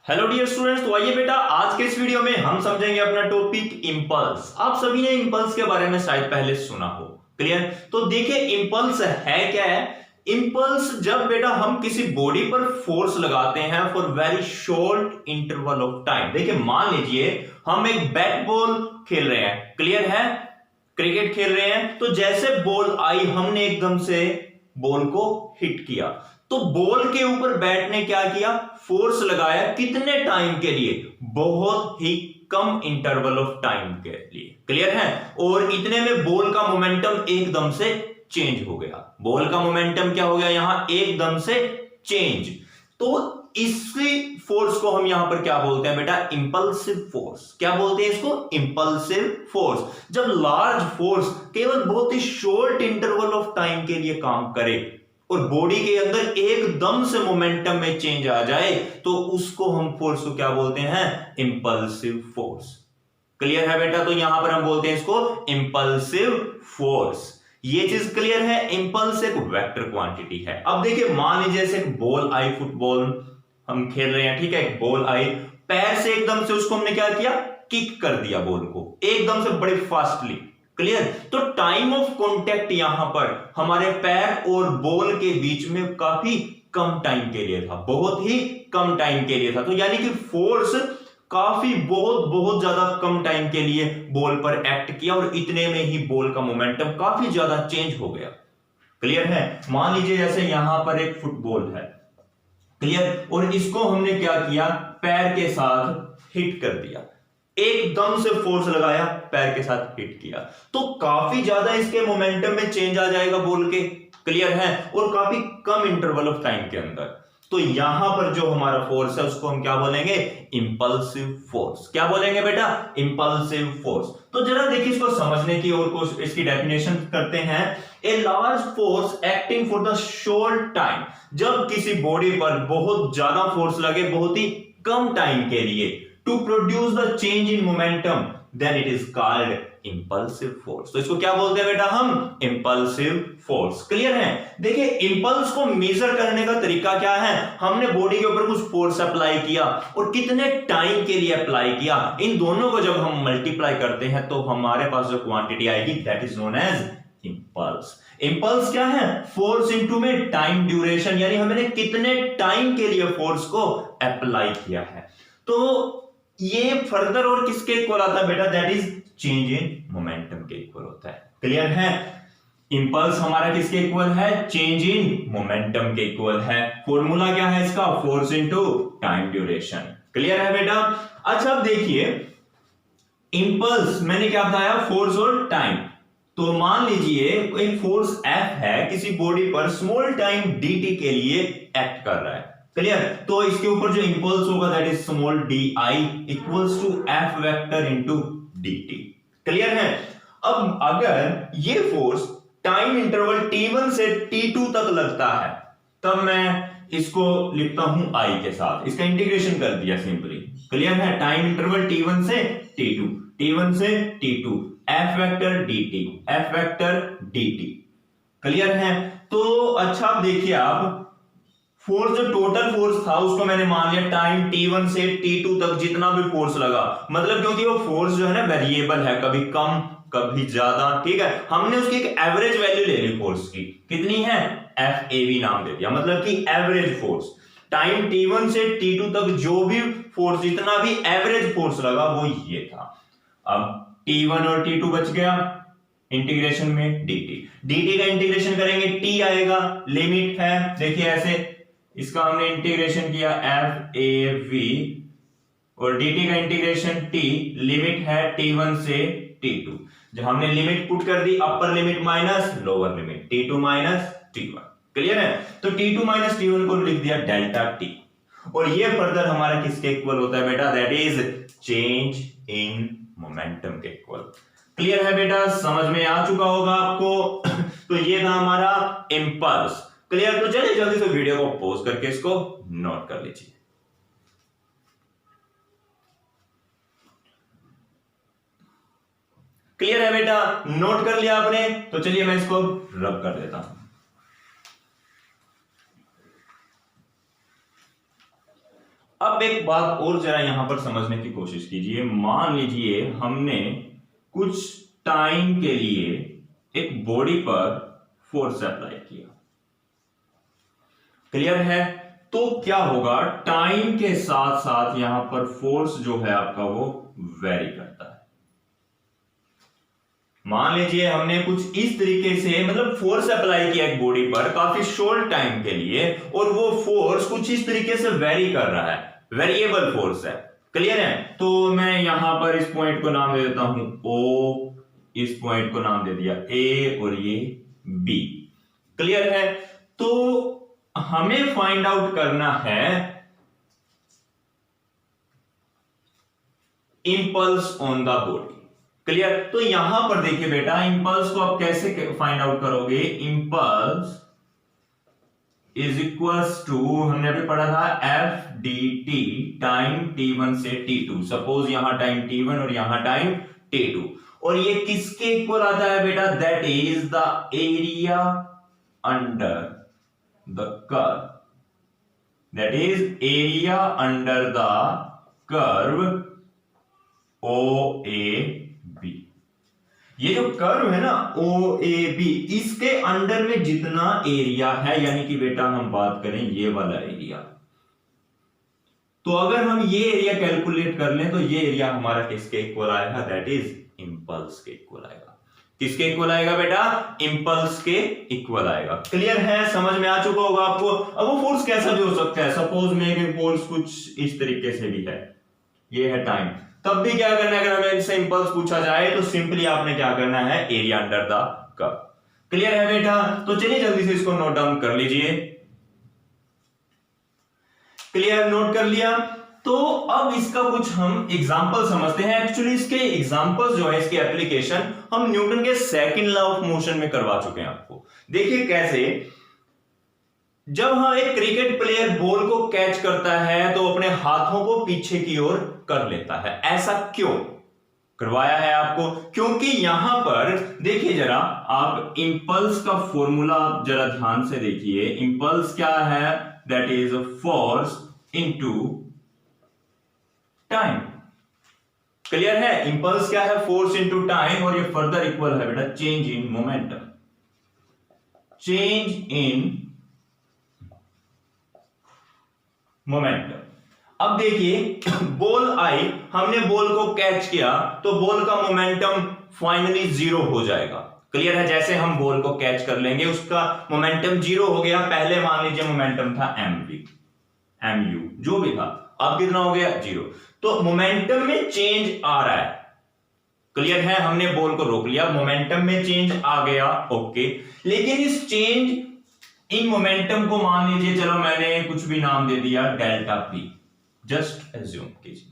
Hello dear students, तो आइए बेटा आज के इस वीडियो में हम समझेंगे अपना टॉपिक इंपल्स। आप सभी ने इंपल्स के बारे में शायद पहले सुना हो। क्लियर? तो देखिए इंपल्स है क्या है। इंपल्स जब बेटा हम किसी बॉडी पर फोर्स लगाते हैं for very short interval of time. देखिए मान लीजिए हम एक बैट बॉल खेल रहे हैं, क्लियर है, क्रिकेट खेल रहे हैं, तो जैसे बॉल आई हमने एकदम से बॉल को हिट किया, तो बॉल के ऊपर बैट ने क्या किया, फोर्स लगाया। कितने टाइम के लिए? बहुत ही कम इंटरवल ऑफ टाइम के लिए। क्लियर है? और इतने में बॉल का मोमेंटम एकदम से चेंज हो गया। बॉल का मोमेंटम क्या हो गया यहां, एकदम से चेंज। तो इसी फोर्स को हम यहां पर क्या बोलते हैं बेटा, इंपल्सिव फोर्स। क्या बोलते हैं इसको? Impulsive force. जब लार्ज फोर्स केवल बहुत ही शॉर्ट इंटरवल ऑफ टाइम के लिए काम करे और बॉडी के अंदर एकदम से मोमेंटम में चेंज आ जाए, तो उसको हम फोर्स को क्या बोलते हैं? Impulsive force. क्लियर है बेटा? तो यहां पर हम बोलते हैं इसको इंपल्सिव फोर्स। ये चीज क्लियर है। इंपल्स एक वेक्टर क्वांटिटी है। अब देखिए मान लीजिए जैसे बॉल आई, फुटबॉल हम खेल रहे हैं, ठीक है, एक बॉल आई, पैर से एकदम से उसको हमने क्या किया, किक कर दिया बॉल को एकदम से बड़े फास्टली। क्लियर? तो टाइम ऑफ कॉन्टेक्ट यहां पर हमारे पैर और बॉल के बीच में काफी कम टाइम के लिए था, बहुत ही कम टाइम के लिए था। तो यानी कि फोर्स काफी बहुत बहुत ज्यादा कम टाइम के लिए बॉल पर एक्ट किया और इतने में ही बॉल का मोमेंटम काफी ज्यादा चेंज हो गया। क्लियर है? मान लीजिए जैसे यहां पर एक फुटबॉल है, क्लियर, और इसको हमने क्या किया, पैर के साथ हिट कर दिया, एकदम से फोर्स लगाया, पैर के साथ हिट किया, तो काफी ज्यादा इसके मोमेंटम में चेंज आ जाएगा बॉल के। क्लियर है? और काफी कम इंटरवल ऑफ टाइम के अंदर। तो यहां पर जो हमारा फोर्स है उसको हम क्या बोलेंगे? Impulsive force. क्या बोलेंगे बेटा? Impulsive force. तो जरा देखिए इसको समझने की और कुछ इसकी डेफिनेशन करते हैं। A large force acting for the short time. जब किसी बॉडी पर बहुत ज्यादा फोर्स लगे बहुत ही कम टाइम के लिए, to produce the change in momentum, then it is called impulsive force. तो इसको क्या बोलते हैं बेटा हम? Impulsive force. क्लियर है? देखिए इंपल्स को मेजर करने का तरीका क्या है, हमने बॉडी के ऊपर कुछ फोर्स अप्लाई किया और कितने टाइम के लिए अप्लाई किया, इन दोनों को जब हम मल्टीप्लाई करते हैं तो हमारे पास जो क्वांटिटी आएगी that is known as impulse. Impulse क्या है? फोर्स इनटू में टाइम ड्यूरेशन, यानी हमने कितने टाइम के लिए फोर्स को अप्लाई किया है। तो ये फर्दर और किसके इक्वल आता है बेटा? That is change in momentum के इक्वल होता है। क्लियर है? इंपल्स हमारा किसके इक्वल है? चेंज इन मोमेंटम के इक्वल है। फॉर्मूला क्या है इसका? Force into time duration. Clear है बेटा? अच्छा अब देखिए इंपल्स मैंने क्या बताया, फोर्स और टाइम। तो मान लीजिए एक फोर्स F है किसी बॉडी पर स्मॉल टाइम dt के लिए एक्ट कर रहा है। क्लियर? तो इसके ऊपर जो इंपल्स होगा that is small di equals to F vector into dt। Clear है? अब अगर ये फोर्स टाइम इंटरवल t1 से t2 तक लगता है, तब मैं इसको लिखता हूं i के साथ, इसका इंटीग्रेशन कर दिया सिंपली। क्लियर है? टाइम इंटरवल t1 से t2, t1 से t2, f vector dt, f vector dt। Clear है? तो अच्छा अब देखिए आप फोर्स, जो टोटल फोर्स था उसको मैंने मान लिया टाइम t1 से t2 तक जितना भी फोर्स लगा, मतलब क्योंकि वो फोर्स जो है ना वेरिएबल है, कभी कम कभी ज्यादा, ठीक है, हमने उसकी एक एवरेज वैल्यू ले ली फोर्स की। कितनी है? FAV नाम दे दिया, मतलब कि एवरेज फोर्स। टाइम t1 से t2 तक जो भी फोर्स, जितना भी एवरेज फोर्स लगा वो ये था। अब t1 और t2 बच गया इंटीग्रेशन में dt का इंटीग्रेशन करेंगे t आएगा, लिमिट है देखिए ऐसे, इसका हमने इंटीग्रेशन किया FAV और dt का इंटीग्रेशन t, लिमिट है t1 से t2। जब हमने लिमिट पुट कर दी, upper limit minus lower limit, t2 minus t1। Clear है? तो t2 माइनस t1 को लिख दिया डेल्टा t, और ये फर्दर हमारा किसके इक्वल होता है बेटा? That is change in momentum के इक्वल। क्लियर है बेटा? समझ में आ चुका होगा आपको। तो ये था हमारा इंपल्स। क्लियर? तो चलिए जल्दी से वीडियो को पॉज करके इसको नोट कर लीजिए। क्लियर है बेटा? नोट कर लिया आपने? तो चलिए मैं इसको रब कर देता हूं। अब एक बात और जरा यहां पर समझने की कोशिश कीजिए। मान लीजिए हमने कुछ टाइम के लिए एक बॉडी पर फोर्स अप्लाई किया, क्लियर है? तो क्या होगा, टाइम के साथ साथ यहां पर फोर्स जो है आपका वो वेरी करता है। मान लीजिए हमने कुछ इस तरीके से मतलब फोर्स अप्लाई किया एक बॉडी पर काफी शॉर्ट टाइम के लिए, और वो फोर्स कुछ इस तरीके से वेरी कर रहा है, वेरिएबल फोर्स है, क्लियर है? तो मैं यहां पर इस पॉइंट को नाम दे देता हूं O, इस पॉइंट को नाम दे दिया A और ये B, क्लियर है? तो हमें फाइंड आउट करना है impulse on the body, clear? तो यहां पर देखिए बेटा, इंपल्स को आप कैसे फाइंड आउट करोगे? इंपल्स इज इक्वल्स टू, हमने अभी पढ़ा था F D T time t1 से t2। सपोज यहां टाइम t1 और यहां टाइम t2, और ये किसके इक्वल आता है बेटा? That is the area under the curve, that is area under the curve OAB। ये जो कर्व है ना OAB, इसके अंडर में जितना एरिया है, यानी कि बेटा हम बात करें ये वाला एरिया, तो अगर हम ये एरिया कैलकुलेट कर लें तो ये एरिया हमारा किसके इक्वल आएगा? दैट इज इंपल्स के इक्वल आएगा। किसके इक्वल आएगा बेटा? इंपल्स के इक्वल आएगा। क्लियर है? समझ में आ चुका होगा आपको। अब वो फोर्स कैसा भी हो सकता है, सपोज में फोर्स कुछ इस तरीके से भी है, ये है टाइम, तब भी क्या करना है? अगर हमें इससे इंपल्स पूछा जाए तो सिंपली आपने क्या करना है? Area under the curve. Clear है बेटा? तो चलिए जल्दी से इसको नोट डाउन कर लीजिए। क्लियर, नोट कर लिया? तो अब इसका कुछ हम एग्जांपल समझते हैं। एक्चुअली इसके एग्जांपल्स जो है, इसके एप्लीकेशन हम न्यूटन के सेकंड लॉ ऑफ मोशन में करवा चुके हैं आपको। देखिए कैसे, जब हम एक क्रिकेट प्लेयर बॉल को कैच करता है तो अपने हाथों को पीछे की ओर कर लेता है। ऐसा क्यों करवाया है आपको? क्योंकि यहां पर देखिए जरा, आप इंपल्स का फॉर्मूला आप जरा ध्यान से देखिए। इंपल्स क्या है? That is force into time. Clear है? इंपल्स क्या है? फोर्स इनटू टाइम, और ये फर्दर इक्वल है बेटा change in momentum. Change in momentum. अब देखिए बॉल आई, हमने बॉल को कैच किया तो बॉल का मोमेंटम फाइनली जीरो हो जाएगा। क्लियर है? जैसे हम बॉल को कैच कर लेंगे उसका मोमेंटम जीरो हो गया। पहले मान लीजिए मोमेंटम था mu जो भी था, अब कितना हो गया? जीरो। तो मोमेंटम में चेंज आ रहा है। क्लियर है? हमने बॉल को रोक लिया, मोमेंटम में चेंज आ गया, ओके। लेकिन इस चेंज इन मोमेंटम को मान लीजिए, चलो मैंने कुछ भी नाम दे दिया डेल्टा पी, जस्ट एज्यूम कीजिए।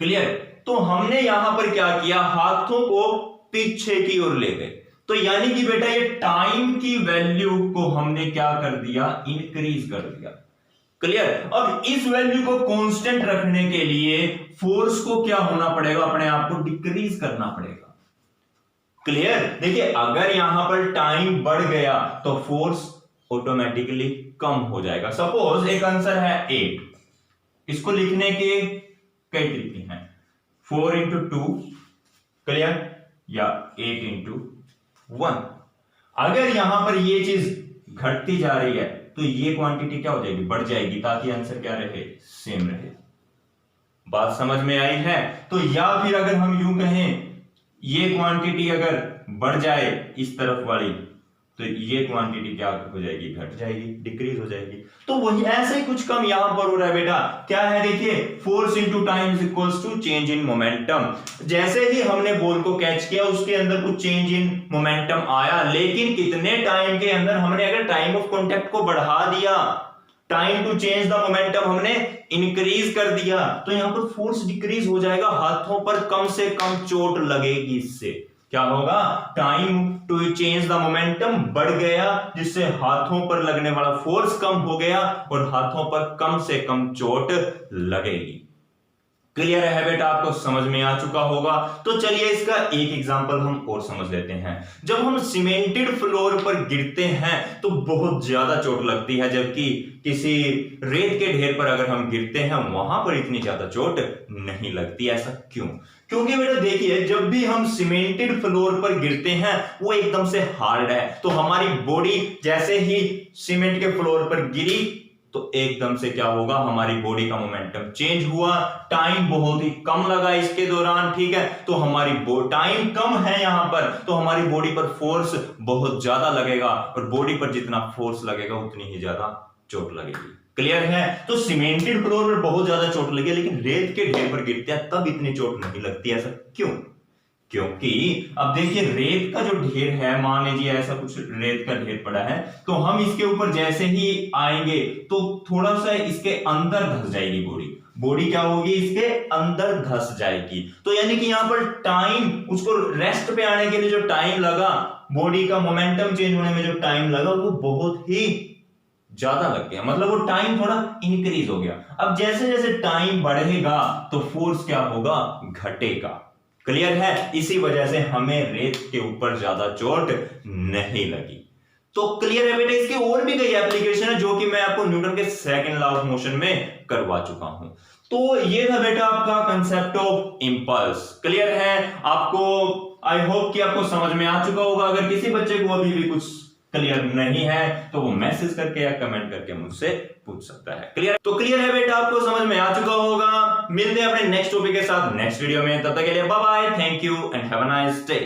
क्लियर? तो हमने यहां पर क्या किया? हाथों को पीछे की ओर ले गए। तो यानी कि बेटा ये टाइम की वैल्यू को हमने क्या कर दिया? इंक्रीज कर दिया। क्लियर? अब इस वैल्यू को कांस्टेंट रखने के लिए फोर्स को क्या होना पड़ेगा? अपने आप को डिक्रीज करना पड़ेगा। क्लियर? देखिए अगर यहां पर टाइम बढ़ गया तो फोर्स ऑटोमेटिकली कम हो जाएगा। सपोज एक आंसर है 8, इसको लिखने के कई तरीके हैं, 4 इंटू 2, क्लियर, या 8 इंटू 1। अगर यहां पर ये चीज घटती जा रही है तो ये क्वांटिटी क्या हो जाएगी? बढ़ जाएगी, ताकि आंसर क्या रहे? सेम रहे। बात समझ में आई है? तो या फिर अगर हम यूं कहें, ये क्वांटिटी अगर बढ़ जाए इस तरफ वाली, तो ये क्वांटिटी क्या हो जाएगी? घट जाएगी, डिक्रीज हो जाएगी। तो वही ऐसे ही कुछ कम यहां पर हो रहा है बेटा। क्या है? देखिए force into time is equals to change in momentum. जैसे ही हमने बॉल को कैच किया उसके अंदर कुछ चेंज इन मोमेंटम आया, लेकिन कितने टाइम के अंदर? हमने अगर टाइम ऑफ कॉन्टैक्ट को बढ़ा दिया, time to change the momentum हमने इंक्रीज कर दिया, तो यहां पर फोर्स डिक्रीज हो जाएगा। हाथों पर कम से कम चोट लगेगी। इससे क्या होगा? Time to change the momentum बढ़ गया, जिससे हाथों पर लगने वाला फोर्स कम हो गया और हाथों पर कम से कम चोट लगेगी। क्लियर है बेटा, आपको समझ में आ चुका होगा। तो चलिए इसका एक एग्जांपल हम और समझ लेते हैं। जब हम सीमेंटेड फ्लोर पर गिरते हैं तो बहुत ज्यादा चोट लगती है, जबकि किसी रेत के ढेर पर अगर हम गिरते हैं वहां पर इतनी ज्यादा चोट नहीं लगती। ऐसा क्यों? क्योंकि बेटा देखिए, जब भी हम सीमेंटेड फ्लोर पर गिरते हैं वो एकदम से हार्ड है, तो हमारी बॉडी जैसे ही सीमेंट के फ्लोर पर गिरी तो एकदम से क्या होगा, हमारी बॉडी का मोमेंटम चेंज हुआ, टाइम बहुत ही कम लगा इसके दौरान, ठीक है। तो हमारी टाइम कम है यहां पर, तो हमारी बॉडी पर फोर्स बहुत ज्यादा लगेगा, और बॉडी पर जितना फोर्स लगेगा उतनी ही ज्यादा चोट लगेगी। क्लियर है? तो सीमेंटेड फ्लोर पर बहुत ज्यादा चोट लगी, लेकिन रेत के ढेर पर गिरते हैं तब इतनी चोट नहीं लगती। ऐसा क्यों? क्योंकि अब देखिए, रेत का जो ढेर है, मान लीजिए ऐसा कुछ रेत का ढेर पड़ा है, तो हम इसके ऊपर जैसे ही आएंगे तो थोड़ा सा इसके अंदर धंस जाएगी बॉडी क्या होगी, इसके अंदर धंस जाएगी। तो यानी कि यहां पर टाइम, उसको रेस्ट पे आने के लिए जो टाइम लगा, बॉडी का मोमेंटम चेंज होने में जो टाइम लगा, वो बहुत ही ज्यादा लग गया, मतलब वो टाइम थोड़ा इंक्रीज हो गया। अब जैसे जैसे टाइम बढ़ेगा तो फोर्स क्या होगा, घटेगा। क्लियर है? इसी वजह से हमें रेत के ऊपर ज्यादा चोट नहीं लगी। तो क्लियर है बेटा? इसके और भी कई एप्लीकेशन है जो कि मैं आपको न्यूटन के सेकंड लॉ ऑफ मोशन में करवा चुका हूं। तो ये था बेटा आपका कंसेप्ट ऑफ इंपल्स। क्लियर है आपको? आई होप कि आपको समझ में आ चुका होगा। अगर किसी बच्चे को अभी भी कुछ क्लियर नहीं है तो वो मैसेज करके या कमेंट करके मुझसे पूछ सकता है। क्लियर? तो क्लियर है बेटा, आपको समझ में आ चुका होगा। मिलते हैं अपने नेक्स्ट टॉपिक के साथ नेक्स्ट वीडियो में। तब तक के लिए bye bye, thank you and have a nice day.